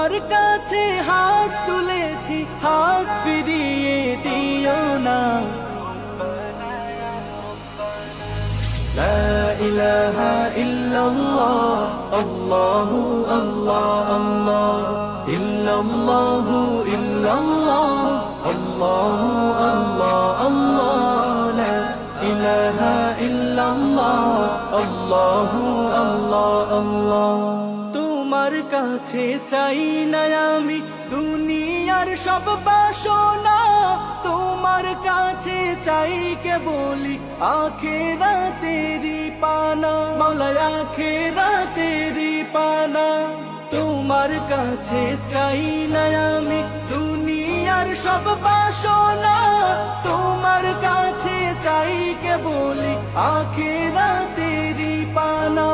তোমার কাছে হাত তুলেছি, হাত ফিরিয়ে দিও না। লা ইলাহা ইল্লাল্লাহ, আল্লাহু আল্লাহ আল্লাহ, ইল্লাল্লাহু ইল্লাল্লাহ, আল্লাহু আল্লাহ আল্লাহ, লা ইলাহা ইল্লাল্লাহ, আল্লাহু আল্লাহ আল্লাহ। তোমার কাছে চাই না আমি দুনিয়ার সব বাসনা, তোমার কাছে চাই কেবলি আখিরাতেরি পানা, মাওলা আখিরাতেরি পানা। তোমার কাছে চাই না আমি দুনিয়ার সব বাসনা, তোমার কাছে চাই কেবলি আখিরাতেরি পানা।